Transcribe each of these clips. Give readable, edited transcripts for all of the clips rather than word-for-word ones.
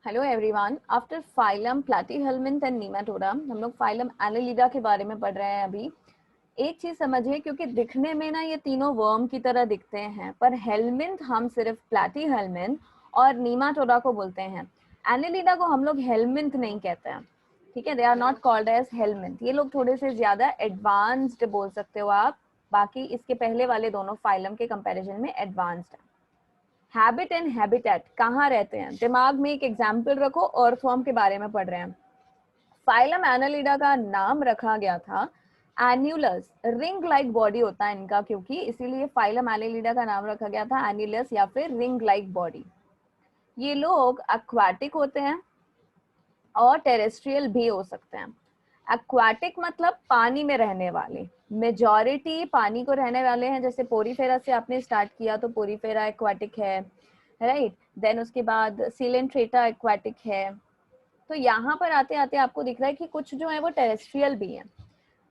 Hello everyone, after phylum platyhelminth and nematoda हम लोग phylum Annelida के बारे में पढ़ रहे हैं। अभी एक चीज समझिए, क्योंकि दिखने में ना ये तीनों वर्म की तरह दिखते हैं, पर हेल्मिन्थ हम सिर्फ प्लैटीहेल्मिन्थ और नीमाटोडा को बोलते हैं। एनालिडा को हम लोग हेल्मिन्थ नहीं कहते हैं, ठीक है। They are not called as helminth. ये लोग थोड़े से ज्यादा एडवांस्ड बोल सकते हो आप, बाकी इसके पहले वाले दोनों फाइलम के कंपेरिजन में एडवांस्ड है। हैबिट एंड हैबिटेट, कहाँ रहते हैं? दिमाग में एक एग्जाम्पल रखो, अर्थवर्म के बारे में पढ़ रहे हैं। फाइलम एनालिडा का नाम रखा गया था एन्यूलस, रिंग लाइक बॉडी होता है इनका, क्योंकि इसीलिए फाइलम एनालिडा का नाम रखा गया था एन्यूलस या फिर रिंग लाइक बॉडी। ये लोग एक्वाटिक होते हैं और टेरेस्ट्रियल भी हो सकते हैं। एक्वाटिक मतलब पानी में रहने वाले, मेजॉरिटी पानी को रहने वाले हैं। जैसे पोरीफेरा से आपने स्टार्ट किया तो पोरीफेरा एक्वाटिक है, राइट। देन उसके बाद सीलेंट्रेटा एक्वाटिक है। तो यहाँ पर आते आते आपको दिख रहा है कि कुछ जो है वो टेरेस्ट्रियल भी है।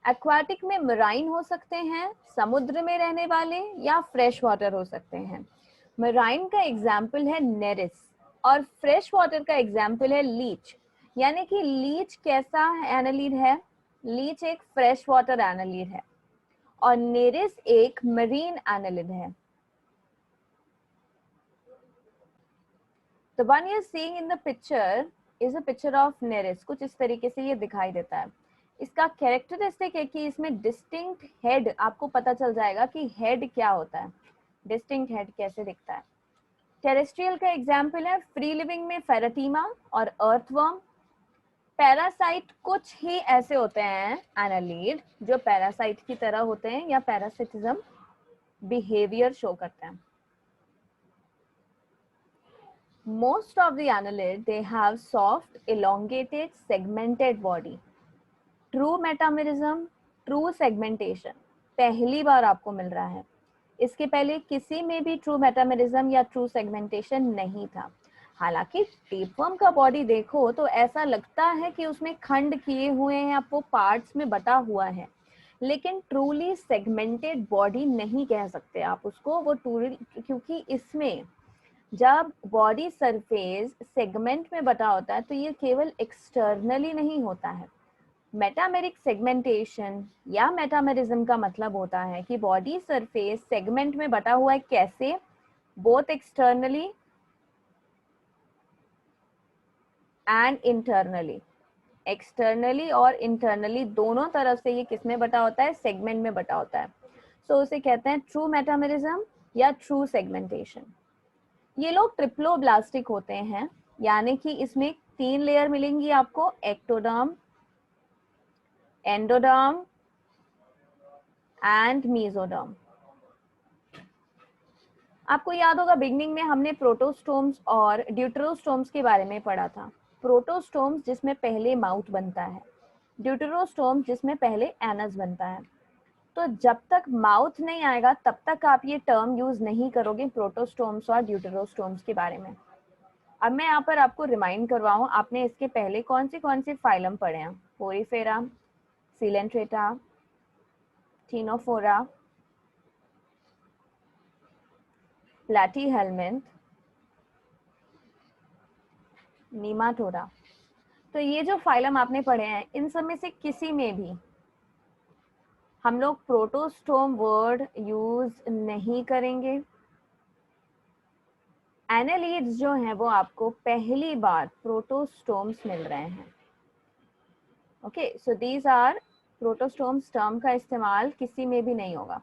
एक्वाटिक में मराइन हो सकते हैं, समुद्र में रहने वाले, या फ्रेश वाटर हो सकते हैं। मराइन का एग्जाम्पल है नेरिस और फ्रेश वाटर का एग्जाम्पल है लीच। यानी कि लीच कैसा एनालिड है? लीच एक फ्रेश वाटर एनालिड है और नेरिस एक मरीन एनालिड है। The one you're seeing in the picture is a picture of Nereis. कुछ इस तरीके से ये दिखाई देता है। इसका कैरेक्टरिस्टिक है कि इसमें डिस्टिंक्ट हेड, आपको पता चल जाएगा कि हेड क्या होता है, डिस्टिंक्ट हेड कैसे दिखता है। टेरेस्ट्रियल का एग्जाम्पल है फ्री लिविंग में फेराटीमा और अर्थवर्म। पैरासाइट कुछ ही ऐसे होते हैं एनालिड जो पैरासाइट की तरह होते हैं या पैरासिटिज्म बिहेवियर शो करते हैं। Most of the annelid, they have soft, elongated, segmented body. True metamerism, true segmentation, पहली बार आपको मिल रहा है। इसके पहले किसी में भी ट्रू मेटामेरिज्म या ट्रू सेगमेंटेशन नहीं था। हालांकि टेपवर्म का बॉडी देखो तो ऐसा लगता है कि उसमें खंड किए हुए हैं, आपको पार्ट्स में बटा हुआ है, लेकिन ट्रूली सेगमेंटेड बॉडी नहीं कह सकते आप उसको वो ट्रूली, क्योंकि इसमें जब बॉडी सरफेस सेगमेंट में बटा होता है तो ये केवल एक्सटर्नली नहीं होता है। मेटामेरिक सेगमेंटेशन या मेटामेरिज्म का मतलब होता है कि बॉडी सरफेस सेगमेंट में बटा हुआ है। कैसे? Both externally and internally. Externally और इंटरनली दोनों तरफ से ये किस में बटा होता है? सेगमेंट में बटा होता है। सो उसे कहते हैं ट्रू मेटामेरिज्म या ट्रू सेगमेंटेशन। ये लोग ट्रिप्लोब्लास्टिक होते हैं, यानी कि इसमें 3 लेयर मिलेंगी आपको, एक्टोडर्म, एंडोडर्म एंड मेसोडर्म। आपको याद होगा बिगनिंग में हमने प्रोटोस्टोम्स और ड्यूटेरोस्टोम्स के बारे में पढ़ा था। प्रोटोस्टोम्स जिसमें पहले माउथ बनता है, ड्यूटेरोस्टोम्स जिसमें पहले एनस बनता है। तो जब तक माउथ नहीं आएगा तब तक आप ये टर्म यूज नहीं करोगे प्रोटोस्टोम्स और ड्यूटेरोस्टोम्स के बारे में। अब मैं यहाँ पर आपको रिमाइंड करवाऊं, आपने इसके पहले कौन से फाइलम पढ़े हैं? Porifera, coelenterata, ctenophora, platyhelminth, nematoda. तो ये जो फाइलम आपने पढ़े हैं, इन सब में से किसी में भी हम लोग प्रोटोस्टोम वर्ड यूज नहीं करेंगे। एनालिड्स जो हैं वो आपको पहली बार प्रोटोस्टोम्स मिल रहे हैं। Okay, so these are protostomes. Term का इस्तेमाल किसी में भी नहीं होगा।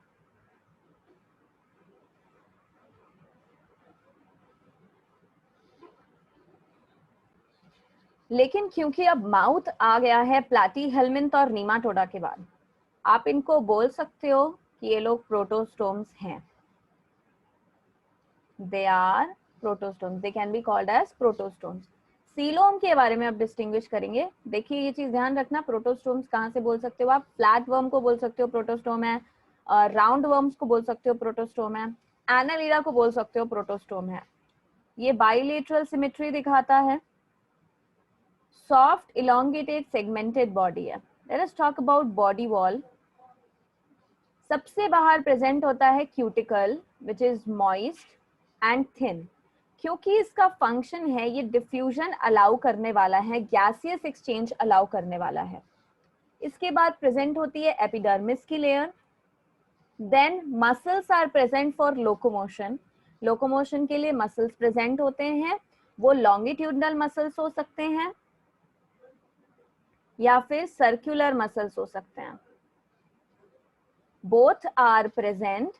लेकिन क्योंकि अब माउथ आ गया है प्लैटीहेल्मिन्थ और नीमाटोडा के बाद, आप इनको बोल सकते हो कि ये लोग प्रोटोस्टोम्स हैं। They are protostomes, they can be called as protostomes. Coelom के बारे में अब डिस्टिंग्विश करेंगे। देखिए ये चीज ध्यान रखना, प्रोटोस्टोम्स कहाँ से बोल सकते हो आप? फ्लैट वर्म को बोल सकते हो प्रोटोस्टोम है, राउंड वर्म्स को बोल सकते हो प्रोटोस्टोम है, एनालिडा को बोल सकते हो प्रोटोस्टोम है। ये बाइलेटरल सिमेट्री दिखाता है, सॉफ्ट इलोंगेटेड सेगमेंटेड बॉडी है। Let us talk about body wall. सबसे बाहर प्रेजेंट होता है cuticle which is moist and thin. क्योंकि इसका फंक्शन है ये डिफ्यूजन अलाउ करने वाला है, गैसियस एक्सचेंज अलाउ करने वाला है। इसके बाद प्रेजेंट होती है एपिडर्मिस की layer. Then muscles are present for locomotion. Locomotion के लिए मसल्स प्रेजेंट होते हैं, वो लॉन्गिट्यूडनल मसल्स हो सकते हैं या फिर सर्कुलर मसल्स हो सकते हैं। Both are present,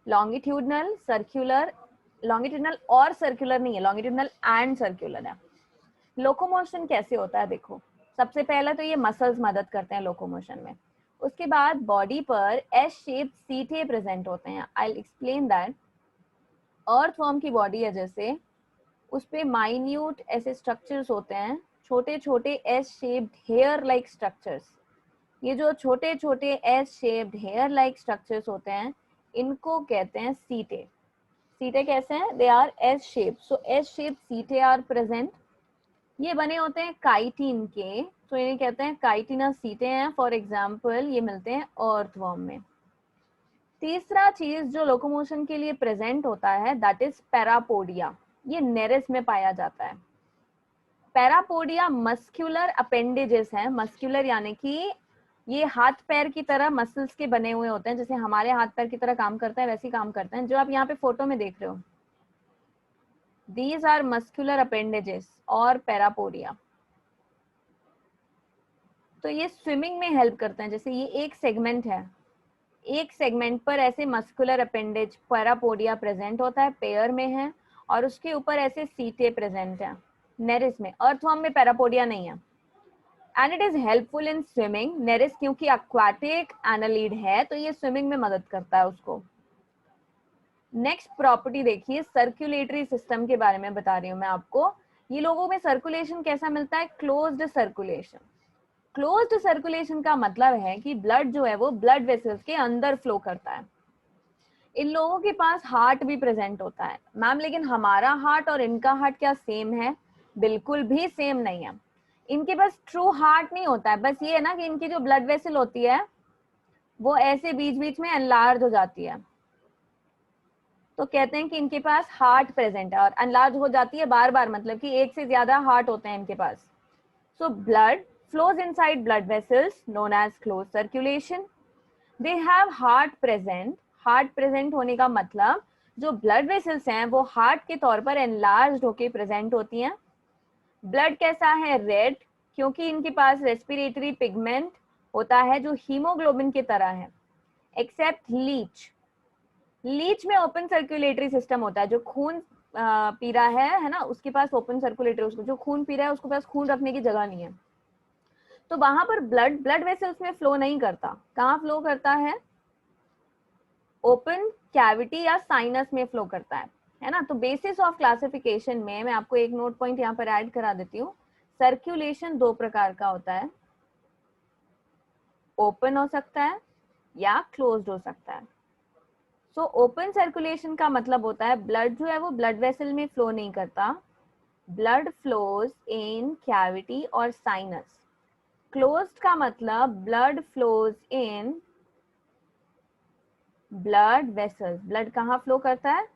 longitudinal circular, longitudinal और सर्कुलर नहीं है, लॉन्गिट्यूडनल एंड सर्कुलर है। लोकोमोशन कैसे होता है देखो, सबसे पहला तो ये मसल्स मदद करते हैं लोकोमोशन में। उसके बाद बॉडी पर एस शेप सीटे प्रेजेंट होते हैं। I will explain that. Earthworm की बॉडी है जैसे, उस पे माइन्यूट ऐसे स्ट्रक्चर्स होते हैं, छोटे छोटे S shaped hair like structures. ये जो छोटे छोटे S shaped hair like structures होते हैं इनको कहते हैं सीटे। सीटे कैसे हैं? They are S shape, so S shape setae are present. ये बने होते हैं काइटिन के, तो इन्हें कहते हैं काइटिना सीटे हैं। फॉर एग्जाम्पल ये मिलते हैं अर्थवर्म में। तीसरा चीज जो लोकोमोशन के लिए प्रेजेंट होता है दैट इज पैरापोडिया। ये नेरिस में पाया जाता है। पैरापोडिया मस्क्यूलर अपेंडेजेस हैं। मस्क्यूलर यानी कि ये हाथ पैर की तरह मसल्स के बने हुए होते हैं, जैसे हमारे हाथ पैर की तरह काम करता है वैसे ही काम करते हैं, जो आप यहाँ पे फोटो में देख रहे हो। These are muscular appendages और पैरापोडिया। तो ये स्विमिंग में हेल्प करते हैं। जैसे ये एक सेगमेंट है, एक सेगमेंट पर ऐसे मस्कुलर अपेंडेज पैरापोडिया प्रेजेंट होता है, पेयर में है, और उसके ऊपर ऐसे सीटे प्रेजेंट है नेरिस में। अर्थवर्म में पैरापोडिया नहीं है। And it is helpful in swimming. Nereis क्योंकि एक्वाटिक एनालिड है तो ये स्विमिंग में मदद करता है उसको। नेक्स्ट प्रॉपर्टी देखिए, सर्कुलेटरी सिस्टम के बारे में बता रही हूँ मैं आपको। ये लोगों में सर्कुलेशन कैसा मिलता है? Closed circulation. क्लोज्ड सर्कुलेशन का मतलब है कि ब्लड जो है वो ब्लड वेसल्स के अंदर फ्लो करता है। इन लोगों के पास हार्ट भी प्रेजेंट होता है। मैम लेकिन हमारा हार्ट और इनका हार्ट क्या सेम है? बिल्कुल भी सेम नहीं है। इनके पास ट्रू हार्ट नहीं होता है, बस ये है ना कि इनकी जो ब्लड वेसल होती है वो ऐसे बीच बीच में एनलार्ज हो जाती है, तो कहते हैं कि इनके पास हार्ट प्रेजेंट है। और एनलार्ज हो जाती है बार बार, मतलब कि एक से ज्यादा हार्ट होते हैं इनके पास। So blood flows inside blood vessels known as closed circulation. They have heart present. Heart present होने का मतलब जो blood vessels हैं वो heart के तौर पर enlarged होके present होती हैं। Blood कैसा है? Red, क्योंकि इनके पास respiratory pigment होता है जो hemoglobin की तरह है। Except leech. लीच में ओपन सर्कुलेटरी सिस्टम होता है। जो खून पी रहा है ना, उसके पास ओपन सर्कुलेटरी, उसको जो खून पी रहा है उसके पास खून रखने की जगह नहीं है, तो वहां पर ब्लड वेसल्स में फ्लो नहीं करता। कहाँ फ्लो करता है? ओपन कैविटी या साइनस में फ्लो करता है ना। तो बेसिस ऑफ क्लासिफिकेशन में मैं आपको एक नोट पॉइंट यहाँ पर ऐड करा देती हूँ। सर्कुलेशन दो प्रकार का होता है, ओपन हो सकता है या क्लोज्ड हो सकता है। सो ओपन सर्कुलेशन का मतलब होता है ब्लड जो है वो ब्लड वेसल में फ्लो नहीं करता, ब्लड फ्लोज इन कैविटी और साइनस। क्लोज्ड का मतलब blood flows in blood vessels. Blood कहाँ फ्लो करता है?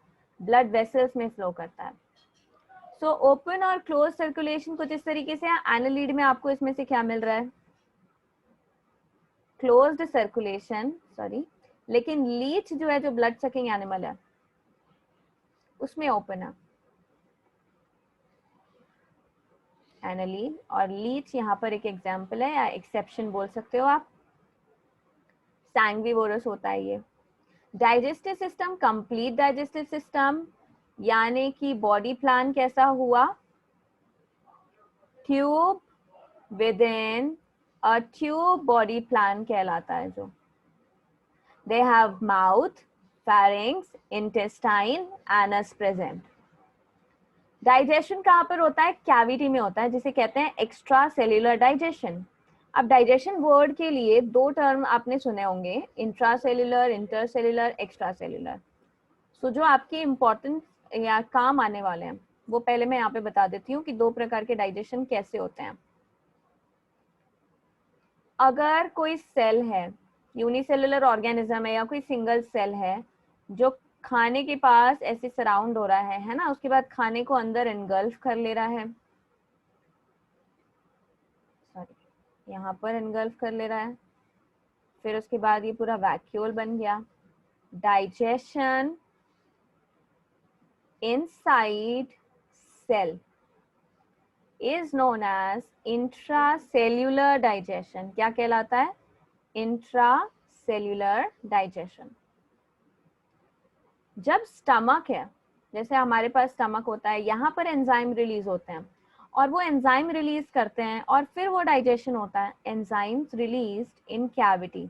ब्लड वेसल्स में फ्लो करता है। सो ओपन और क्लोज सर्कुलेशन कुछ इस तरीके से। एनालिड में आपको इसमें से क्या मिल रहा है? क्लोज्ड सर्कुलेशन, सॉरी, लेकिन लीच जो है, जो ब्लड सकिंग एनिमल है, उसमें ओपन है एनालिड। और लीच यहाँ पर एक एग्जाम्पल है या एक्सेप्शन बोल सकते हो आप। सैंग्विवोरस होता है ये। Digestive system, complete digestive system, यानी कि बॉडी प्लान कैसा हुआ? Tube with in a tube body plan कहलाता है जो। They have mouth, pharynx, intestine, anus present. Digestion कहाँ पर होता है? कैविटी में होता है, जिसे कहते हैं एक्स्ट्रा सेल्यूलर डाइजेशन। अब डाइजेशन वर्ड के लिए दो टर्म आपने सुने होंगे, intra cellular, inter cellular, extra cellular. So जो आपके इम्पोर्टेंट या काम आने वाले हैं वो पहले मैं यहाँ पे बता देती हूँ कि दो प्रकार के डाइजेशन कैसे होते हैं। अगर कोई सेल है, यूनिसेलुलर ऑर्गेनिज्म है या कोई सिंगल सेल है जो खाने के पास ऐसे सराउंड हो रहा है ना, उसके बाद खाने को अंदर एनगल्फ कर ले रहा है, सॉरी यहाँ पर एनगल्फ कर ले रहा है, फिर उसके बाद ये पूरा वैक्यूल बन गया। Digestion inside cell is known as intracellular digestion। क्या कहलाता है? intracellular digestion। जब स्टमक है, जैसे हमारे पास स्टमक होता है, यहाँ पर एंजाइम रिलीज होते हैं और वो एंजाइम रिलीज करते हैं और फिर वो डाइजेशन होता है। Enzymes released in cavity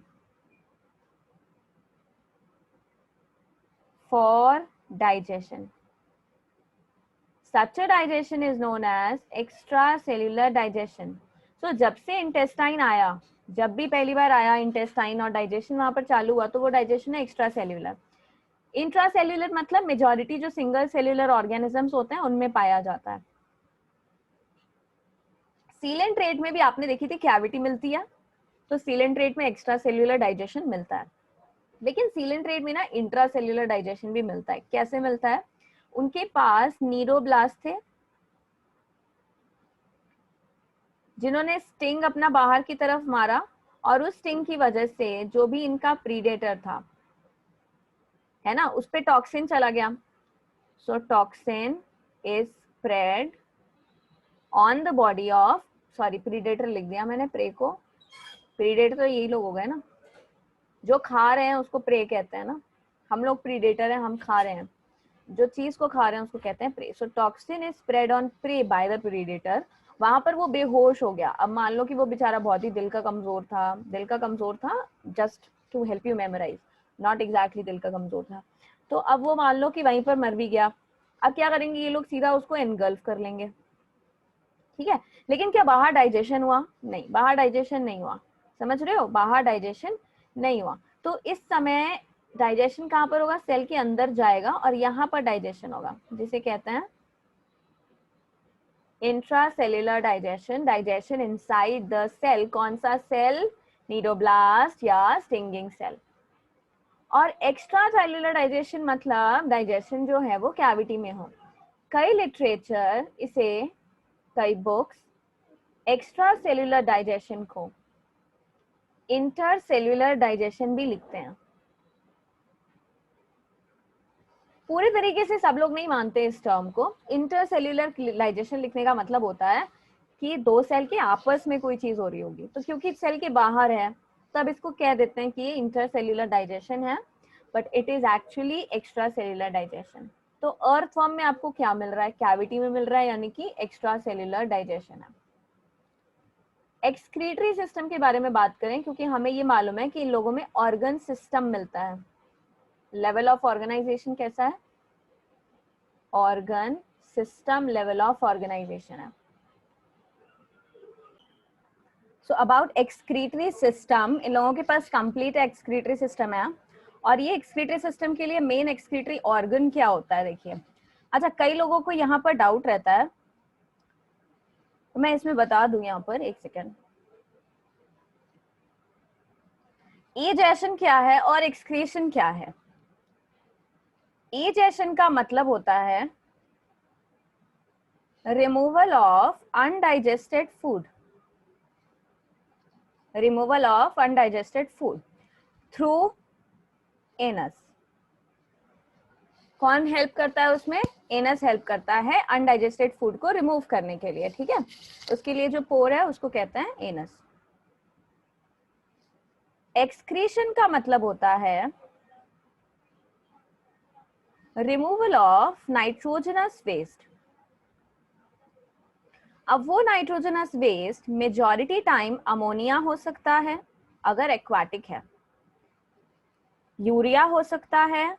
for digestion. Such a digestion is known as extracellular digestion। So जब से इंटेस्टाइन आया, जब भी पहली बार आया इंटेस्टाइन और डाइजेशन वहां पर चालू हुआ, तो वो डाइजेशन है एक्स्ट्रा सेल्यूलर। इंट्रासेल्यूलर मतलब मेजॉरिटी जो सिंगल सेल्यूलर ऑर्गेनिजम्स होते हैं उनमें पाया जाता है। सीलेंट्रेट में भी आपने देखी थी कैविटी मिलती है, तो सीलेंट्रेट में एक्स्ट्रा सेल्यूलर डाइजेशन मिलता है। लेकिन सीलेंट्रेट में ना इंट्रासेल्यूलर डाइजेशन भी मिलता है। कैसे मिलता है? उनके पास नीरोब्लास्ट थे जिन्होंने स्टिंग अपना बाहर की तरफ मारा और उस स्टिंग की वजह से जो भी इनका प्रीडेटर था, है ना, उस पे टॉक्सिन चला गया। So toxin is spread on the body of, sorry predator लिख दिया मैंने, प्रे को। प्रीडेटर तो यही लोग हो गए ना, जो खा रहे हैं उसको प्रे कहते हैं ना। हम लोग प्रीडेटर हैं, हम खा रहे हैं, जो चीज को खा रहे हैं उसको कहते हैं prey. So toxin is spread on prey by the predator. वहां पर वो बेहोश हो गया। अब मान लो कि वो बेचारा बहुत ही दिल का कमजोर था, just to help you memorize, not exactly दिल का कमजोर था। तो अब वो मान लो कि वहीं पर मर भी गया। अब क्या करेंगे ये लोग? सीधा उसको एनगल्फ कर लेंगे, ठीक है। लेकिन क्या बाहर डाइजेशन हुआ? नहीं, बाहर डाइजेशन नहीं हुआ। समझ रहे हो? बाहर डाइजेशन नहीं हुआ। तो इस समय डाइजेशन कहाँ पर होगा? सेल के अंदर जाएगा और यहाँ पर डाइजेशन होगा, जिसे कहते हैं intracellular digestion. Digestion inside the cell. कौन सा सेल? नीडोब्लास्ट या स्टिंगिंग सेल। और एक्स्ट्रा सेल्युलर डाइजेशन मतलब डाइजेशन जो है वो कैविटी में हो। कई लिटरेचर इसे, कई बुक्स एक्स्ट्रा सेल्युलर डाइजेशन को इंटरसेल्युलर डाइजेशन भी लिखते हैं। पूरे तरीके से सब लोग नहीं मानते इस टर्म को। इंटरसेल्युलर डाइजेशन लिखने का मतलब होता है कि दो सेल के आपस में कोई चीज हो रही होगी, तो क्योंकि सेल के बाहर है तब इसको कह देते हैं कि ये इंटरसेल्युलर डाइजेशन है, but it is actually extra cellular digestion. तो अर्थ फॉर्म में आपको क्या मिल रहा है? कैविटी में मिल रहा है, यानी कि एक्स्ट्रा सेल्युलर डाइजेशन है। एक्सक्रीटरी सिस्टम के बारे में बात करें, क्योंकि हमें ये मालूम है कि इन लोगों में ऑर्गन सिस्टम मिलता है। लेवल ऑफ ऑर्गेनाइजेशन कैसा है? Organ system level of organisation है। सो अबाउट एक्सक्रीटरी सिस्टम, इन लोगों के पास कंप्लीट एक्सक्रीटरी सिस्टम है। और ये एक्सक्रीटरी सिस्टम के लिए मेन एक्सक्रीटरी ऑर्गन क्या होता है? देखिए, अच्छा कई लोगों को यहाँ पर डाउट रहता है, तो मैं इसमें बता दूं यहाँ पर, एक सेकेंड। इजेशन क्या है और एक्सक्रीशन क्या है? इजेशन का मतलब होता है removal of undigested food, removal of undigested food through anus. कौन हेल्प करता है उसमें? एनस हेल्प करता है अनडाइजेस्टेड फूड को रिमूव करने के लिए, ठीक है। उसके लिए जो पोर है उसको कहते हैं एनस। एक्सक्रीशन का मतलब होता है रिमूवल ऑफ नाइट्रोजनस वेस्ट। अब वो nitrogenous waste majority time ammonia हो सकता है अगर एक्वाटिक है, यूरिया हो सकता है,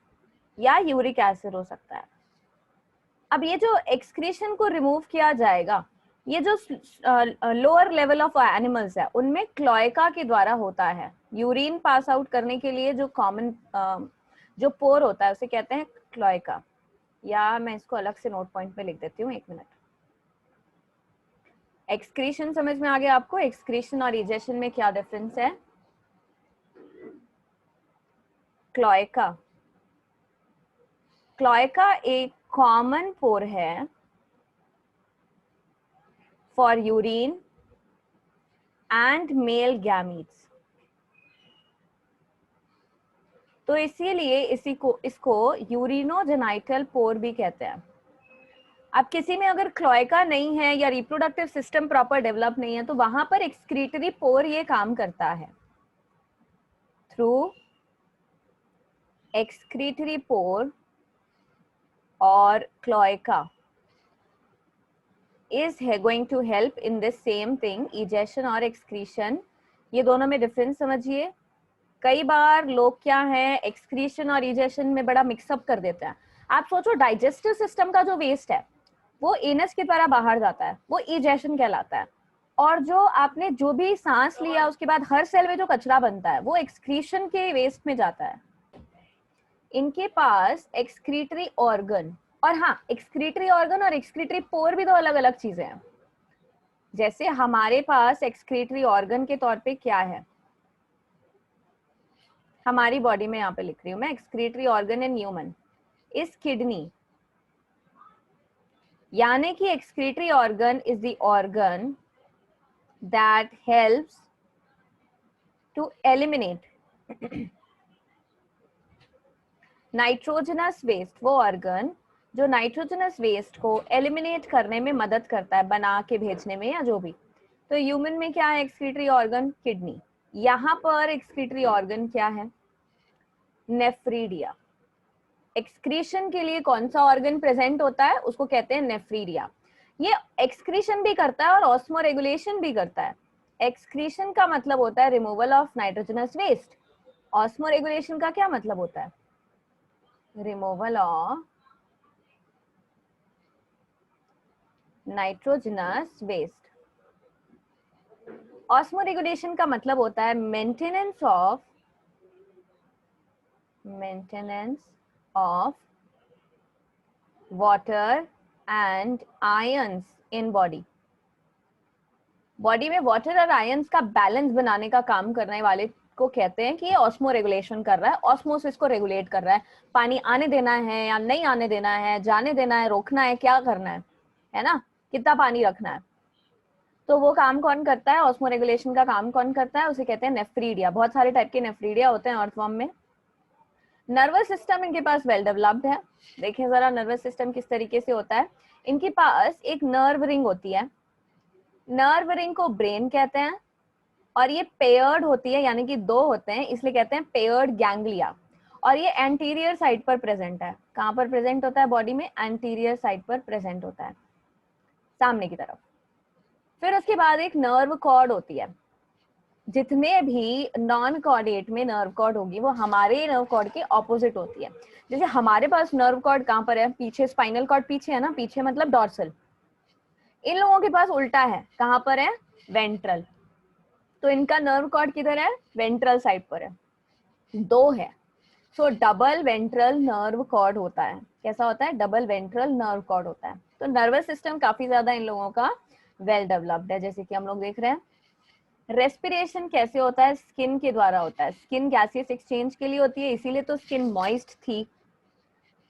या यूरिक एसिड हो सकता है। अब ये जो एक्सक्रीशन को रिमूव किया जाएगा, ये जो लोअर लेवल ऑफ एनिमल्स है उनमें क्लोएका के द्वारा होता है। यूरिन पास आउट करने के लिए जो कॉमन जो पोर होता है उसे कहते हैं क्लोएका, या मैं इसको अलग से नोट पॉइंट पे लिख देती हूँ, एक मिनट। एक्सक्रीशन समझ में आ गया आपको? एक्सक्रीशन और इजेशन में क्या डिफरेंस है? क्लोएका क्लोएका एक कॉमन पोर है for urine and male gametes, तो इसीलिए इसको यूरिनोजेनाइटल पोर भी कहते हैं। अब किसी में अगर क्लोएका नहीं है या रिप्रोडक्टिव सिस्टम प्रॉपर डेवलप नहीं है तो वहां पर एक्सक्रीटरी पोर ये काम करता है। थ्रू एक्सक्रीटरी पोर और cloaca is going to help in this same thing, egestion और excretion। ये दोनों में डिफरेंस समझिए। कई बार लोग क्या है एक्सक्रीशन और इजेशन में बड़ा मिक्सअप कर देते हैं। आप सोचो डाइजेस्टिव सिस्टम का जो वेस्ट है वो एनस की तरह बाहर जाता है, वो इजेशन कहलाता है, और जो आपने जो भी सांस लिया उसके बाद हर सेल में जो कचरा बनता है वो एक्सक्रीशन के वेस्ट में जाता है। इनके पास एक्सक्रीटरी ऑर्गन, और हाँ एक्सक्रीटरी ऑर्गन और एक्सक्रीटरी पोर भी दो अलग अलग चीजें हैं। जैसे हमारे पास एक्सक्रीटरी ऑर्गन के तौर पे क्या है हमारी बॉडी में, यहाँ पे लिख रही हूँ मैं, excretory organ in human is kidney, यानी कि excretory organ is the organ that helps to eliminate nitrogenous waste, वो ऑर्गन जो नाइट्रोजनस वेस्ट को एलिमिनेट करने में मदद करता है, बना के भेजने में या जो भी। तो ह्यूमन में क्या है एक्सक्रीटरी ऑर्गन, किडनी। यहाँ पर एक्सक्रीटरी ऑर्गन क्या है, नेफ्रीडिया। एक्सक्रीशन के लिए कौन सा ऑर्गन प्रेजेंट होता है उसको कहते हैं नेफ्रीडिया। ये एक्सक्रीशन भी करता है और ऑस्मो रेगुलेशन भी करता है। एक्सक्रीशन का मतलब होता है removal of nitrogenous waste, osmoregulation का क्या मतलब होता है, removal of nitrogenous waste. Osmoregulation का मतलब होता है maintenance of water and ions in body. Body में वाटर और आयंस का बैलेंस बनाने का काम करने वाले को कहते हैं कि ये ऑस्मो रेगुलेशन कर रहा है, ऑस्मोसिस को रेगुलेट कर रहा है। पानी आने देना है या नहीं आने देना है, जाने देना है, रोकना है, क्या करना है ना, कितना पानी रखना है, तो वो काम कौन करता है, ऑस्मो रेगुलेशन का काम कौन करता है, उसे कहते हैं नेफ्रीडिया। बहुत सारे टाइप के नेफ्रीडिया होते हैं अर्थवर्म में। नर्वस सिस्टम इनके पास वेल डेवलप्ड है। देखिए जरा नर्वस सिस्टम किस तरीके से होता है। इनके पास एक नर्व रिंग होती है, नर्व रिंग को ब्रेन कहते हैं, और ये पेयर्ड होती है, यानी कि दो होते हैं इसलिए कहते हैं पेयर्ड गैंग्लिया। और ये एंटीरियर साइड पर प्रेजेंट है। कहाँ पर प्रेजेंट होता है बॉडी में, एंटीरियर साइड पर प्रेजेंट होता है, सामने की तरफ। फिर उसके बाद एक नर्व कॉर्ड होती है। जितने भी नॉन कॉर्डेट में नर्व कॉर्ड होगी वो हमारे नर्व कॉर्ड के ऑपोजिट होती है। जैसे हमारे पास नर्व कॉर्ड कहाँ पर है, पीछे, स्पाइनल कॉर्ड पीछे है ना, पीछे मतलब डॉर्सल। इन लोगों के पास उल्टा है, कहाँ पर है, वेंट्रल। तो इनका नर्व कॉर्ड किधर है, वेंट्रल साइड पर है, दो है। So double ventral nerve cord होता है। कैसा होता है, डबल वेंट्रल नर्व कॉर्ड होता है। तो नर्वस सिस्टम काफी ज्यादा इन लोगों का वेल डेवलप्ड है, जैसे कि हम लोग देख रहे हैं। रेस्पिरेशन कैसे होता है, स्किन के द्वारा होता है। स्किन गैसेस एक्सचेंज के लिए होती है, इसीलिए तो स्किन मॉइस्ट थी,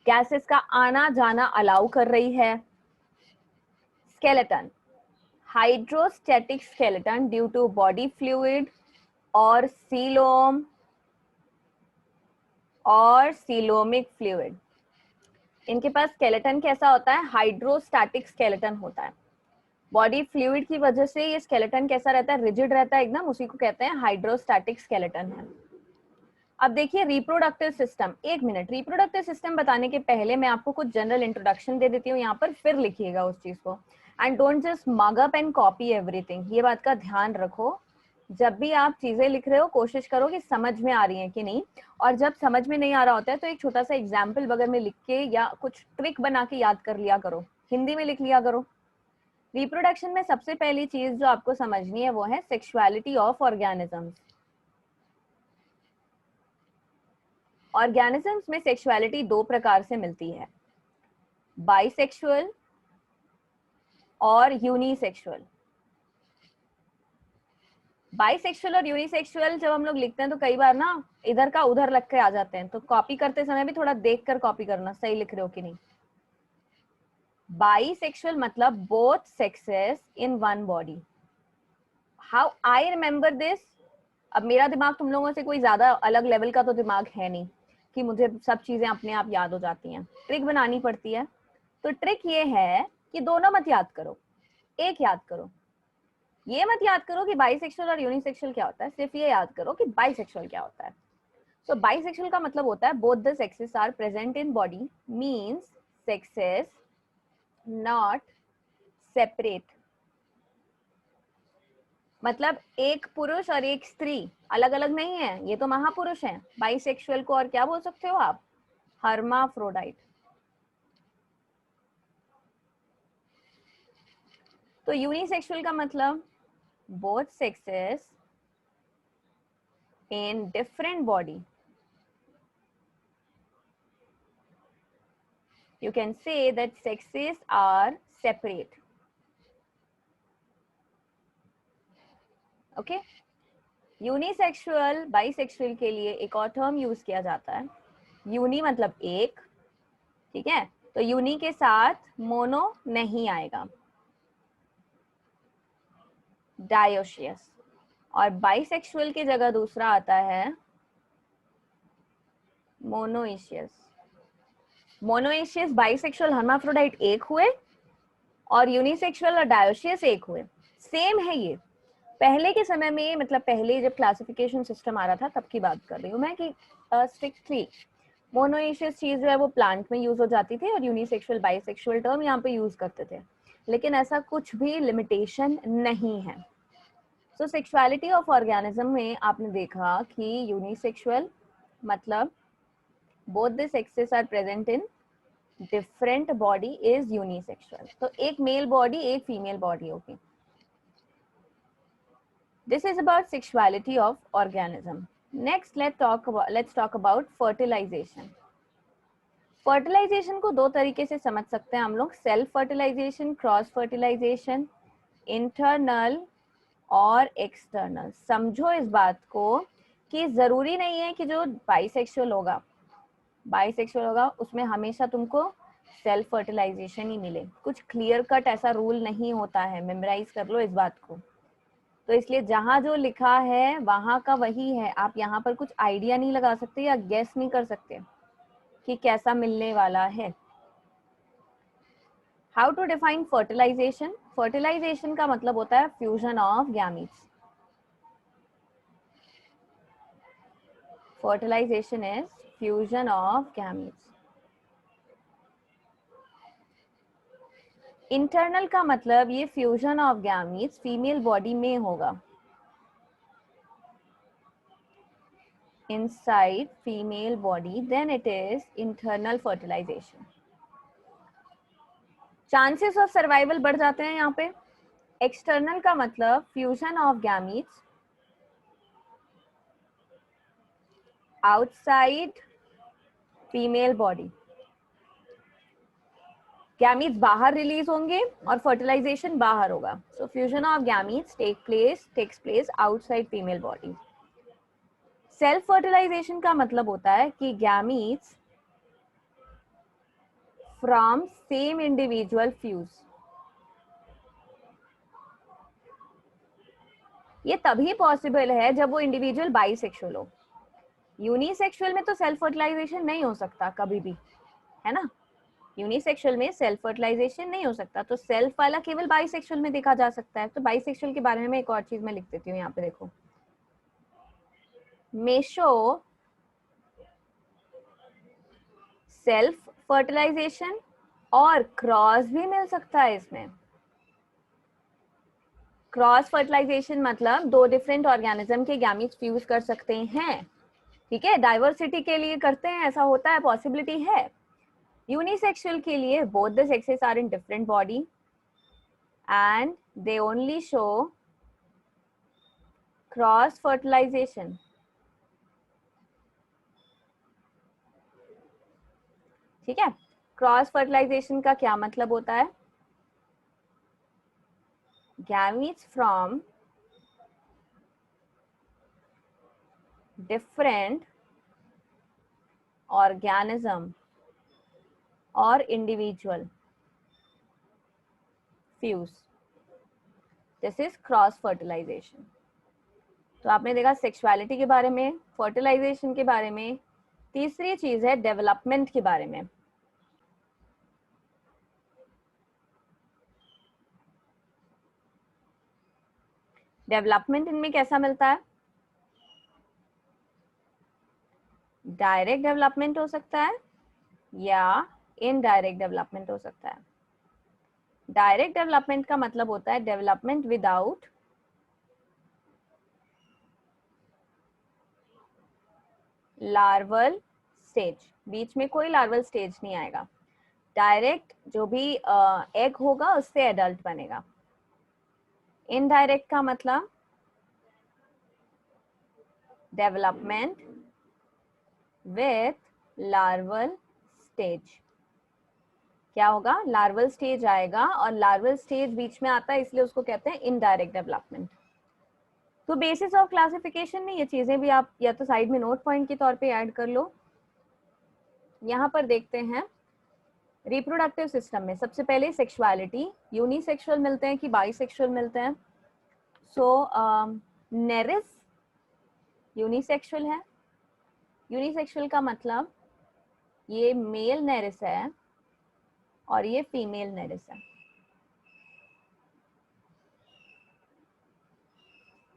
गैसेस का आना जाना अलाउ कर रही है। Skeleton, hydrostatic skeleton due to body fluid और सीलोम और सीलोमिक फ्लूइड। इनके पास स्केलेटन कैसा होता है, हाइड्रोस्टैटिक स्केलेटन होता है। बॉडी फ्लूइड की वजह से ये स्केलेटन कैसा रहता है, रिजिड रहता है एकदम, उसी को कहते हैं हाइड्रोस्टैटिक स्केलेटन है। अब देखिए रिप्रोडक्टिव सिस्टम। एक मिनट, रिप्रोडक्टिव सिस्टम बताने के पहले मैं आपको कुछ जनरल इंट्रोडक्शन दे देती हूँ यहाँ पर, फिर लिखिएगा उस चीज को। And don't just mug up and copy everything, ये बात का ध्यान रखो। जब भी आप चीजें लिख रहे हो कोशिश करो कि समझ में आ रही है कि नहीं, और जब समझ में नहीं आ रहा होता है तो एक छोटा सा एग्जाम्पल बगल में लिख के या कुछ ट्रिक बना के याद कर लिया करो, हिंदी में लिख लिया करो। रिप्रोडक्शन में सबसे पहली चीज जो आपको समझनी है वो है सेक्सुअलिटी ऑफ ऑर्गेनिजम्स। ऑर्गेनिजम्स में सेक्सुअलिटी दो प्रकार से मिलती है, बाइसेक्सुअल और यूनिसेक्सुअल। बाइसेक्सुअल और यूनिसेक्सुअल जब हम लोग लिखते हैं तो कई बार ना इधर का उधर लग के आ जाते हैं, तो कॉपी करते समय भी थोड़ा देख कर कॉपी करना, सही लिख रहे हो कि नहीं। बाइसेक्सुअल मतलब both sexes in one body. How I remember this, अब मेरा दिमाग तुम लोगों से कोई ज्यादा अलग लेवल का तो दिमाग है नहीं कि मुझे सब चीजें अपने आप याद हो जाती हैं, ट्रिक बनानी पड़ती है। तो ट्रिक ये है कि दोनों मत याद करो, एक याद करो। ये मत याद करो कि बाइसेक्सुअल और यूनिसेक्सुअल क्या होता है, सिर्फ ये याद करो कि बाइसेक्सुअल क्या होता है। तो बाइसेक्सुअल का मतलब होता है both the sexes are present in body, means sexes not separate. मतलब एक पुरुष और एक स्त्री अलग अलग नहीं है, ये तो महापुरुष हैं। बाइसेक्सुअल को और क्या बोल सकते हो आप, हर्माफ्रोडाइट। तो यूनिसेक्सुअल का मतलब both sexes in different body, you can say that sexes are separate. Okay, unisexual bisexual के लिए एक और टर्म यूज किया जाता है, यूनि मतलब एक, ठीक है, तो यूनि के साथ मोनो नहीं आएगा, डायोशियस। और बाइसेक्सुअल की जगह दूसरा आता है मोनोइशियस। मोनोइशियस बाइसेक्सुअल हर्माफ्रोडाइट एक हुए और यूनिसेक्सुअल और डायोशियस एक हुए, सेम है ये। पहले के समय में, मतलब पहले जब क्लासिफिकेशन सिस्टम आ रहा था तब की बात कर रही हूँ मैं, कि स्ट्रिक्टली मोनोइशियस चीज जो है वो प्लांट में यूज हो जाती थी और यूनिसेक्सुअल बाइसेक्सुअल टर्म यहाँ पे यूज करते थे, लेकिन ऐसा कुछ भी लिमिटेशन नहीं है। सो सेक्सुअलिटी ऑफ ऑर्गेनिज्म में आपने देखा कि यूनिसेक्सुअल मतलब both the sexes are present in different body is unisexual. तो एक मेल बॉडी एक फीमेल बॉडी होगी। This is about sexuality of organism. Next, let's talk about fertilization. Fertilisation को दो तरीके से समझ सकते हैं हम लोग, self fertilisation, cross fertilisation, internal और एक्सटर्नल। समझो इस बात को कि जरूरी नहीं है कि जो बाइसेक्सुअल होगा उसमें हमेशा तुमको सेल्फ फर्टिलाइजेशन ही मिले। कुछ क्लियर कट ऐसा रूल नहीं होता है, मेमोराइज कर लो इस बात को। तो इसलिए जहां जो लिखा है वहां का वही है, आप यहाँ पर कुछ आइडिया नहीं लगा सकते या गेस नहीं कर सकते कि कैसा मिलने वाला है। How to define fertilisation. Fertilisation का मतलब होता है fusion of gametes. Fertilisation is fusion of gametes. Internal का मतलब ये fusion of gametes female body में होगा, inside female body, then it is internal fertilization. Chances of survival बढ़ जाते हैं यहाँ पे। एक्सटर्नल का मतलब fusion of gametes outside female body. Gametes बाहर रिलीज होंगे और फर्टिलाइजेशन बाहर होगा। So fusion of gametes takes place outside female body. Self fertilization का मतलब होता है कि gametes from same individual fuse. ये तभी पॉसिबल है जब वो इंडिविजुअल बाइसेक्सुअल हो। यूनिसेक्सुअल में तो सेल्फ फर्टिलाइजेशन नहीं हो सकता कभी भी, है ना। यूनिसेक्सुअल में सेल्फ फर्टिलाइजेशन नहीं हो सकता, तो सेल्फ वाला केवल बाइसेक्सुअल में देखा जा सकता है। तो बाइसेक्सुअल के बारे में एक और चीज मैं लिख देती हूँ यहाँ पे, देखो मेशो सेल्फ फर्टिलाइजेशन और क्रॉस भी मिल सकता है इसमें। क्रॉस फर्टिलाइजेशन मतलब दो डिफरेंट ऑर्गेनिज्म के गैमीट्स फ्यूज कर सकते हैं, ठीक है, डाइवर्सिटी के लिए करते हैं, ऐसा होता है, पॉसिबिलिटी है। यूनिसेक्सुअल के लिए both the sexes are in different body and they only show cross fertilisation. ठीक है, क्रॉस फर्टिलाइजेशन का क्या मतलब होता है, gametes from different organism or individual fuse. This is cross fertilisation. तो आपने देखा सेक्सुअलिटी के बारे में, फर्टिलाइजेशन के बारे में. तीसरी चीज है डेवलपमेंट के बारे में. डेवलपमेंट इनमें कैसा मिलता है? डायरेक्ट डेवलपमेंट हो सकता है या इनडायरेक्ट डेवलपमेंट हो सकता है. डायरेक्ट डेवलपमेंट का मतलब होता है डेवलपमेंट विदाउट लार्वल स्टेज. बीच में कोई लार्वल स्टेज नहीं आएगा. डायरेक्ट जो भी एग होगा उससे एडल्ट बनेगा. इनडायरेक्ट का मतलब डेवलपमेंट विथ लार्वल स्टेज. क्या होगा? लार्वल स्टेज आएगा और लार्वल स्टेज बीच में आता है, इसलिए उसको कहते हैं इनडायरेक्ट डेवलपमेंट. तो बेसिस ऑफ क्लासिफिकेशन में ये चीजें भी आप या तो साइड में नोट पॉइंट के तौर पे ऐड कर लो. यहाँ पर देखते हैं रिप्रोडक्टिव सिस्टम में सबसे पहले सेक्सुअलिटी. यूनिसेक्सुअल मिलते हैं कि बाइसेक्सुअल मिलते हैं? सो नेरिस यूनिसेक्सुअल है. यूनिसेक्सुअल का मतलब ये मेल नेरिस है और ये फीमेल नेरिस है.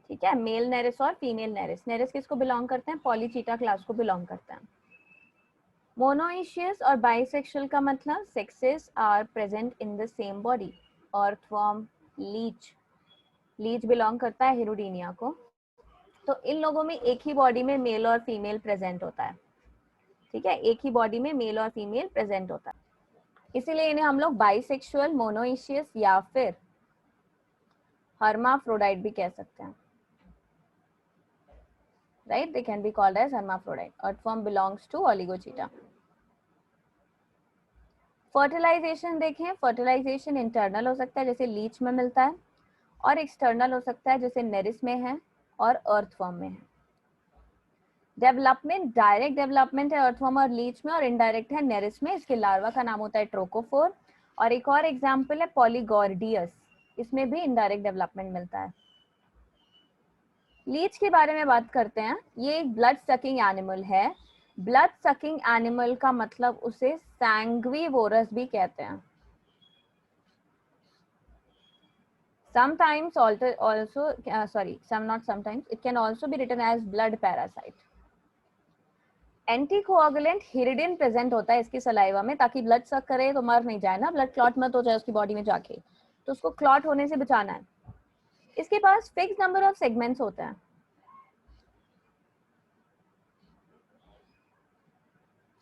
ठीक है, मेल नेरिस और फीमेल नेरिस. नेरिस किसको बिलोंग करते हैं? पॉलीचीटा क्लास को बिलोंग करते हैं. मोनोइशियस और बाइसेक्सुअल का मतलब sexes are present in the same body. Earthworm, leech. Leech belong करता है हिरुडीनिया को. तो इन लोगों में एक ही बॉडी में मेल और फीमेल प्रेजेंट होता है. ठीक है, एक ही बॉडी में मेल और फीमेल प्रेजेंट होता है, इसीलिए इन्हें हम लोग बाइसेक्सुअल, मोनोइशियस या फिर हर्माफ्रोडाइट भी कह सकते हैं. Right, they can be called as hermaphrodite. Earthworm belongs to oligochaeta. Fertilization देखें. फर्टिलाइजेशन इंटरनल हो सकता है जैसे लीच में मिलता है, और एक्सटर्नल हो सकता है जैसे नेरिस में है और अर्थवर्म में है. डेवलपमेंट डायरेक्ट डेवलपमेंट है अर्थवर्म और लीच में, और इनडायरेक्ट है नेरिस में. इसके लार्वा का नाम होता है ट्रोकोफोर. और एक और एग्जाम्पल है पॉलीगॉर्डियस, इसमें भी इनडायरेक्ट डेवलपमेंट मिलता है. लीच के बारे में बात करते हैं. ये एक ब्लड सकिंग एनिमल है. ब्लड सकिंग एनिमल का मतलब उसे सैंग्विवोरस भी कहते हैं. Sometimes also not sometimes, it can also be written as blood parasite. Anticoagulant hirudin present होता है इसकी सलाइवा में, ताकि ब्लड सक करे तो मर नहीं जाए ना, ब्लड क्लॉट मत हो जाए उसकी बॉडी में जाके, तो उसको क्लॉट होने से बचाना है. इसके पास फिक्स नंबर ऑफ सेगमेंट्स होते हैं.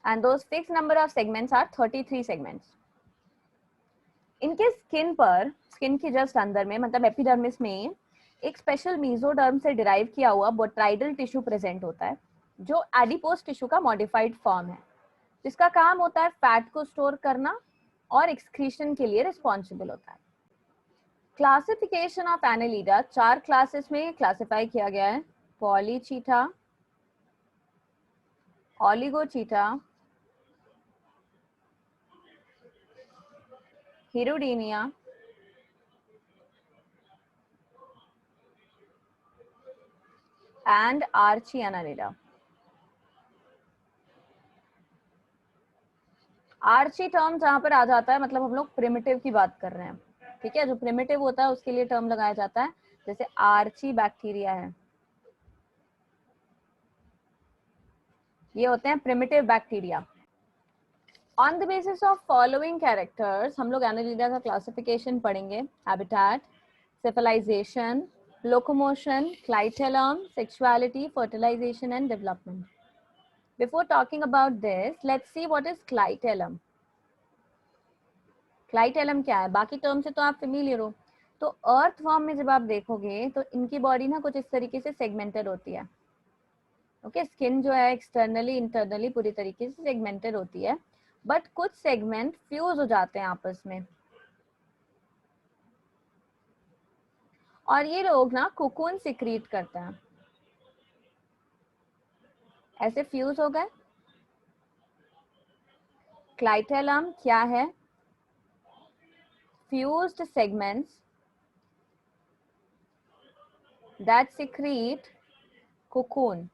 And those fixed number of segments are 33 segments. इनके स्किन पर, स्किन के जस्ट अंदर में मतलब एपिडर्मिस में एक स्पेशल मेसोडर्म से डिराइव किया हुआ बोट्राइडल टिश्यू प्रेजेंट होता है, जो एडिपोज टिश्यू का मॉडिफाइड फॉर्म है, जिसका काम होता है फैट को स्टोर करना और एक्सक्रीशन के लिए रिस्पॉन्सिबल होता है. क्लासिफिकेशन ऑफ एनालिडा 4 क्लासेस में क्लासिफाई किया गया है. Polychaeta, oligochaeta, hirudinea and archiannelida. Archi term जहां पर आ जाता है मतलब हम लोग प्रिमिटिव की बात कर रहे हैं. ठीक है, जो प्रिमिटिव होता है उसके लिए टर्म लगाया जाता है, जैसे आर्ची बैक्टीरिया है, ये होते हैं primitive bacteria. On the basis of following characters हम लोग एनालिडा का क्लासिफिकेशन पढ़ेंगे. Habitat, cephalisation, locomotion, clitellum, sexuality, fertilisation and development. Before talking about this, let's see what is clitellum. क्लाइटेलम क्या है? बाकी टर्म से तो आप फेमिलियर हो. तो अर्थवर्म में जब आप देखोगे तो इनकी बॉडी ना कुछ इस तरीके से सेगमेंटेड होती है. ओके, स्किन जो है एक्सटर्नली इंटरनली पूरी तरीके से सेगमेंटेड होती है, बट कुछ सेगमेंट फ्यूज हो जाते हैं आपस में. और ये लोग ना कोकून सिक्रीट करते हैं. ऐसे फ्यूज हो गए। क्लाइटेलम क्या है? Fused segments that secrete cocoon.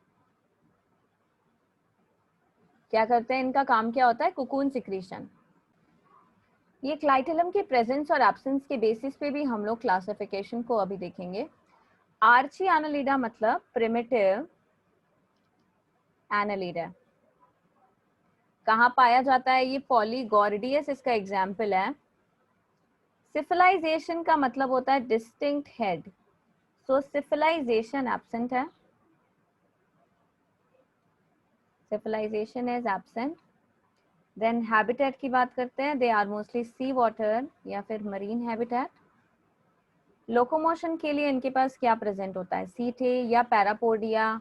क्या करते हैं, इनका काम क्या होता है? Cocoon secretion. ये क्लाइटेलम के प्रेजेंस और एब्सेंस के बेसिस पे भी हम लोग क्लासिफिकेशन को अभी देखेंगे। आर्ची एनालिडा मतलब प्रिमिटिव एनालिडा। कहाँ पाया जाता है ये? पॉलीगॉर्डियस इसका एग्जाम्पल है। सिफिलाइजेशन का मतलब होता है distinct head, so cephalisation absent है, cephalisation is absent. Then habitat की बात करते हैं, they are mostly sea water या फिर मरीन हैबिटेट। लोकोमोशन के लिए इनके पास क्या प्रेजेंट होता है? सीटे या पैरापोडिया?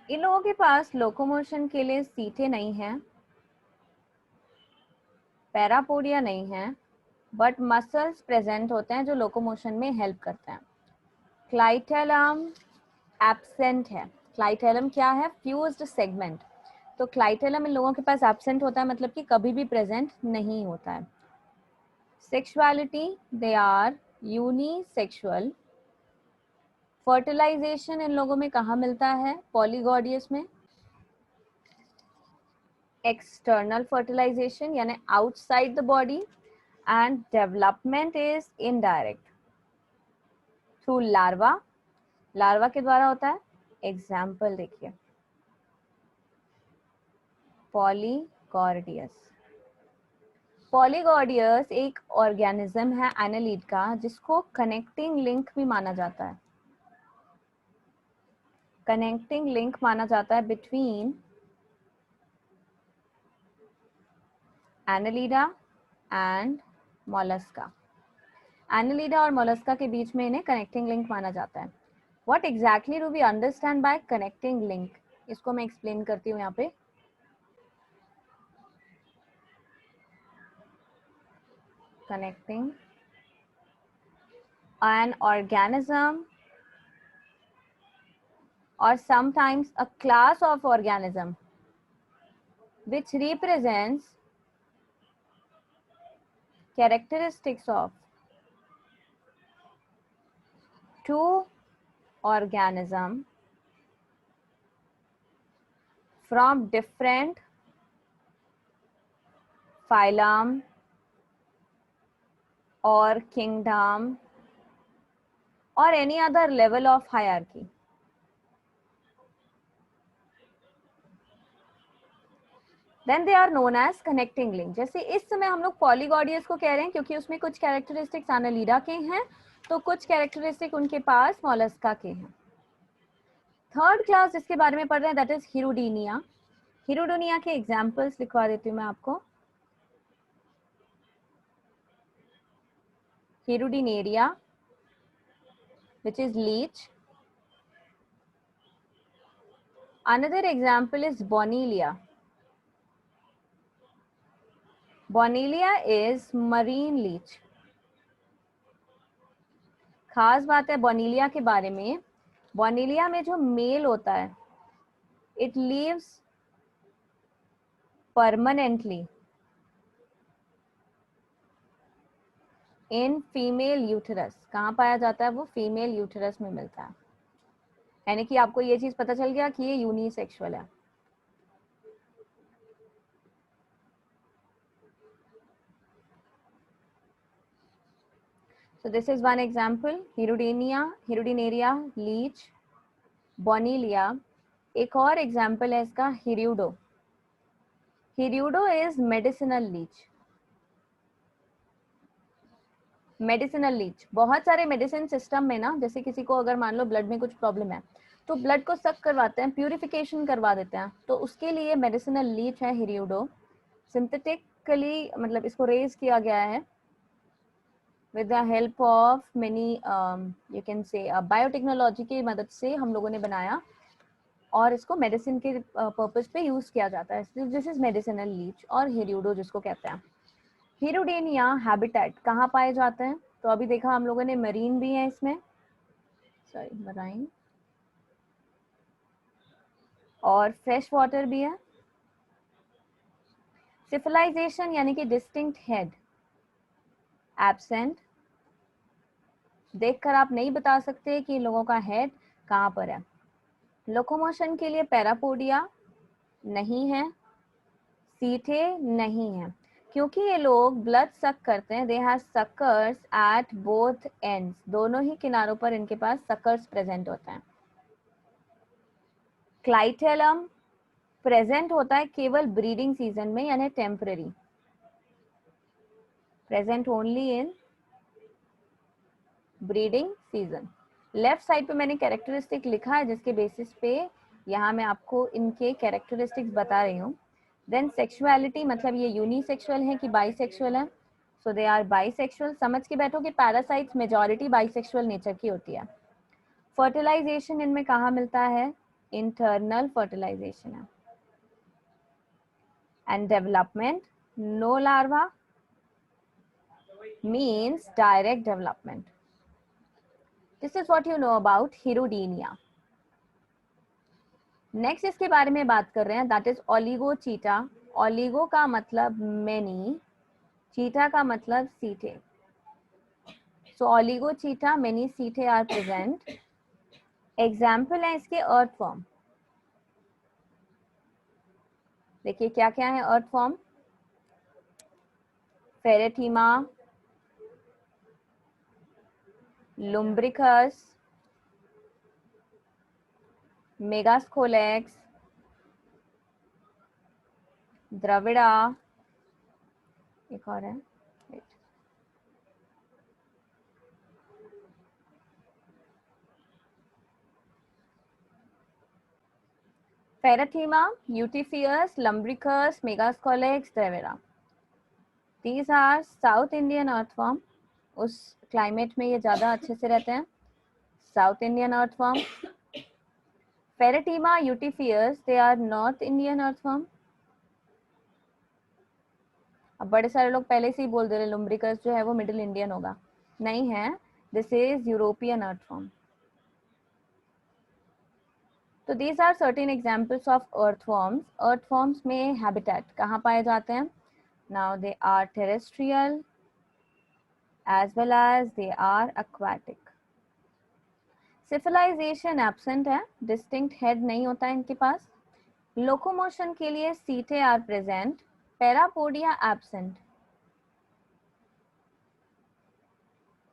इन लोगों के पास लोकोमोशन के लिए सीटे नहीं है, पैरापोडिया नहीं है, बट मसल्स प्रेजेंट होते हैं जो लोकोमोशन में हेल्प करते हैं। क्लाइटेलम एब्सेंट है। क्लाइटेलम क्या है? Fused segment. तो क्लाइटेलम इन लोगों के पास एब्सेंट होता है, मतलब कि कभी भी प्रेजेंट नहीं होता है। Sexuality, they are unisexual. Fertilization इन लोगों में कहाँ मिलता है? पॉलीगॉडियस में। एक्सटर्नल फर्टिलाइजेशन यानी outside the body, and development is indirect through larva. Larva के द्वारा होता है। एग्जाम्पल देखिए, पॉलीगॉर्डियस। पॉलीगॉर्डियस एक ऑर्गेनिज्म है एनालिड का, जिसको कनेक्टिंग लिंक भी माना जाता है। कनेक्टिंग लिंक माना जाता है बिटवीन एनालिडा एंड मोलस्का। एनालिडा और मोलस्का के बीच में इन्हें कनेक्टिंग लिंक माना जाता है। What exactly do we understand by connecting link? इसको मैं एक्सप्लेन करती हूँ यहाँ पे। Connecting an organism or sometimes a class of organism which represents characteristics of two organism from different phylum or kingdom or any other level of hierarchy. Then they are known as connecting link. जैसे इस समय हम लोग पॉलीगॉडियस को कह रहे हैं क्योंकि उसमें कुछ कैरेक्टरिस्टिक्स एनालिडा के हैं, तो कुछ कैरेक्टरिस्टिक उनके पास मोलस्का के हैं। थर्ड क्लास जिसके बारे में पढ़ रहे हैं दैट इज हिरुडीनिया। हिरुडीनिया के एग्जाम्पल्स लिखवा देती हूँ मैं आपको। Hirudinaria which is leech. Another example is Bonilia. Bonilia is marine leech. खास बात है बोनीलिया के बारे में, बोनीलिया में जो मेल होता है it lives permanently in female uterus. कहाँ पाया जाता है वो? फीमेल यूटेरस में मिलता है। यानी कि आपको ये चीज पता चल गया कि ये यूनिसेक्सुअल है। So this is one example, Hirudineria, leech, Bonilia. एक और एग्जाम्पल है इसका, hirudo. Hirudo is medicinal leech. Medicinal leech बहुत सारे मेडिसिन सिस्टम में ना, जैसे किसी को अगर मान लो ब्लड में कुछ प्रॉब्लम है तो ब्लड को सक करवाते हैं, प्यूरिफिकेशन करवा देते हैं, तो उसके लिए मेडिसिनल लीच है हिरियोडो। सिंथेटिकली मतलब इसको रेज किया गया है with the help of many you can say biotechnology की मदद से हम लोगों ने बनाया और इसको मेडिसिन के पर्पस पे यूज किया जाता है। दिस इज मेडिसिनल लीच और हिरियोडो जिसको कहते हैं। हिरुडेनिया हैबिटेट कहाँ पाए जाते हैं? तो अभी देखा हम लोगों ने मरीन भी है इसमें, सॉरी मराइन, और फ्रेश वाटर भी है। सिफिलाइजेशन यानी कि डिस्टिंक्ट हेड एब्सेंट, देखकर आप नहीं बता सकते कि इन लोगों का हेड कहाँ पर है। लोकोमोशन के लिए पैरापोडिया नहीं है, सीठे नहीं है, क्योंकि ये लोग ब्लड सक करते हैं। They have suckers at both ends, दोनों ही किनारों पर इनके पास सकर्स प्रेजेंट होते हैं। क्लाइटेलम प्रेजेंट होता है केवल ब्रीडिंग सीजन में, यानी temporary, present only in breeding season. Left side पे मैंने कैरेक्टरिस्टिक लिखा है जिसके बेसिस पे यहाँ मैं आपको इनके कैरेक्टरिस्टिक्स बता रही हूँ। देन सेक्सुअलिटी, मतलब ये यूनिसेक्सुअल है कि बाइसेक्सुअल है। सो दे आर बाइसेक्सुअल। समझ के बैठो कि पैरासाइट्स मेजॉरिटी बाइसेक्सुअल नेचर की होती है। फर्टिलाइजेशन इनमें कहाँ मिलता है? इंटरनल फर्टिलाइजेशन है। And development, no larva means direct development. This is what you know about Hirudinea. Next इसके बारे में बात कर रहे हैं, दैट इज ओलिगोचीटा। ओलिगो का मतलब मेनी, चीटा का मतलब सीटे। सो ओलिगोचीटा मेनी सीटे आर प्रेजेंट। एग्जाम्पल है इसके अर्थवॉर्म। देखिए क्या क्या है अर्थवॉर्म। फेरेटीमा, लुम्ब्रिकस, मेगास्कोलेक्स, द्रविड़ा, एक और है, Ferretima, Eutyphius, Lumbricus, Megascolex, Drevera. These are South Indian earthworm. उस क्लाइमेट में ये ज़्यादा अच्छे से रहते हैं। South Indian earthworm. Ferretima, Eutyphius, they are North Indian earthworm. अब बड़े सारे लोग पहले से ही बोल दे रहे Lumbricus जो है वो मिडिल इंडियन होगा, नहीं है, दिस इज यूरोपियन earthworm. तो these are certain examples of earthworms. Earthworms में habitat कहाँ पाए जाते हैं? Now they are terrestrial as well as they are aquatic. Cephalization absent है, डिस्टिंक्ट हेड नहीं होता है इनके पास। लोकोमोशन के लिए setae are present, parapodia absent.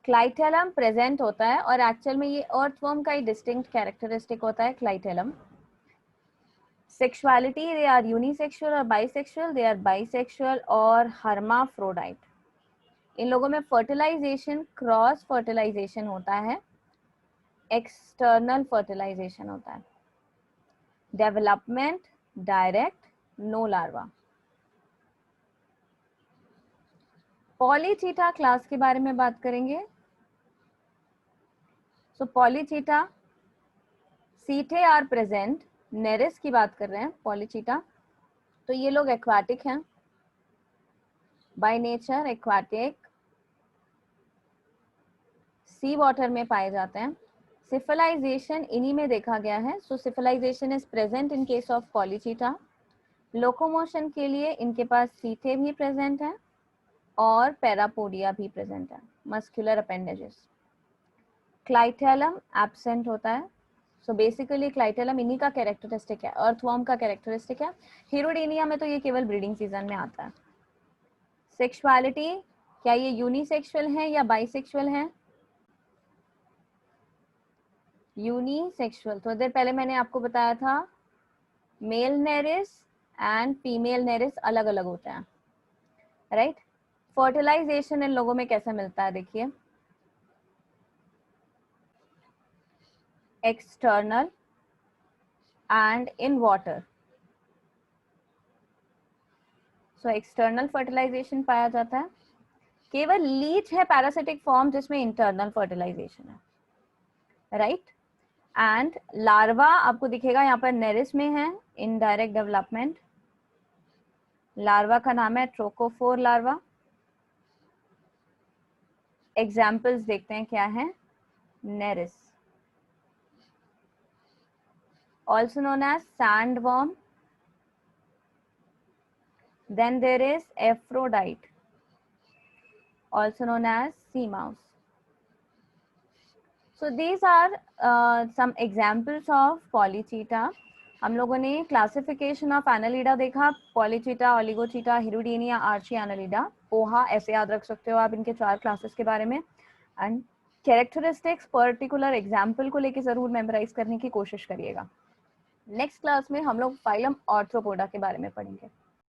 Clitellum present होता है और एक्चुअल में ये अर्थवर्म का ही डिस्टिंक्ट कैरेक्टरिस्टिक होता है clitellum. Sexuality, they are unisexual और बाइसेक्सुअल, दे आर बाइसेक्सुअल और हर्माफ्रोडाइट। इन लोगों में फर्टिलाइजेशन क्रॉस फर्टिलाइजेशन होता है, एक्सटर्नल फर्टिलाइजेशन होता है। Development direct, no larva. Polychaeta class के बारे में बात करेंगे। सो पॉलीचीटा सीटे आर प्रेजेंट, नेरिस की बात कर रहे हैं पॉलीचीटा। तो ये लोग एक्वाटिक हैं, by nature aquatic, sea water में पाए जाते हैं। सिफिलाइजेशन इन्हीं में देखा गया है। So cephalization is present in case of polychaeta. Locomotion के लिए इनके पास सीटे भी प्रेजेंट है और पैरापोडिया भी प्रेजेंट है, मस्कुलर अपेंडेजेस। क्लाइटेलम एब्सेंट होता है। सो बेसिकली क्लाइटेलम इन्हीं का कैरेक्टरिस्टिक है, अर्थवॉर्म का कैरेक्टरिस्टिक है। हिरोडीनिया में तो ये केवल ब्रीडिंग सीजन में आता है। सेक्सुअलिटी, क्या ये यूनिसेक्सुअल है या बाइसेक्सुअल है? यूनिसेक्सुअल। थोड़ी देर पहले मैंने आपको बताया था male Nereis and female Nereis अलग अलग होते हैं, राइट? फर्टिलाइजेशन इन लोगों में कैसे मिलता है देखिए, external and in water. So external fertilisation पाया जाता है। केवल लीच है पैरासिटिक फॉर्म जिसमें इंटरनल फर्टिलाइजेशन है, राइट? एंड लार्वा आपको दिखेगा यहाँ पर नेरिस में है, इनडायरेक्ट डेवलपमेंट। लार्वा का नाम है ट्रोकोफोर लार्वा। एग्जाम्पल्स देखते हैं क्या है। Nereis, also known as sandworm. Then there is Aphrodite, also known as sea mouse. So these are some examples of Polychaeta. हम लोगों ने क्लासिफिकेशन ऑफ एनालिडा देखा, पॉलीचीटा, ओलिगोचीटा, हिरुडीनिया, आर्ची एनालिडा, पोहा, ऐसे याद रख सकते हो आप इनके 4 क्लासेस के बारे में. एंड कैरेक्टरिस्टिक्स पर्टिकुलर एग्जाम्पल को लेके जरूर मेमोराइज करने की कोशिश करिएगा. नेक्स्ट क्लास में हम लोग फाइलम आर्थ्रोपोडा के बारे में पढ़ेंगे.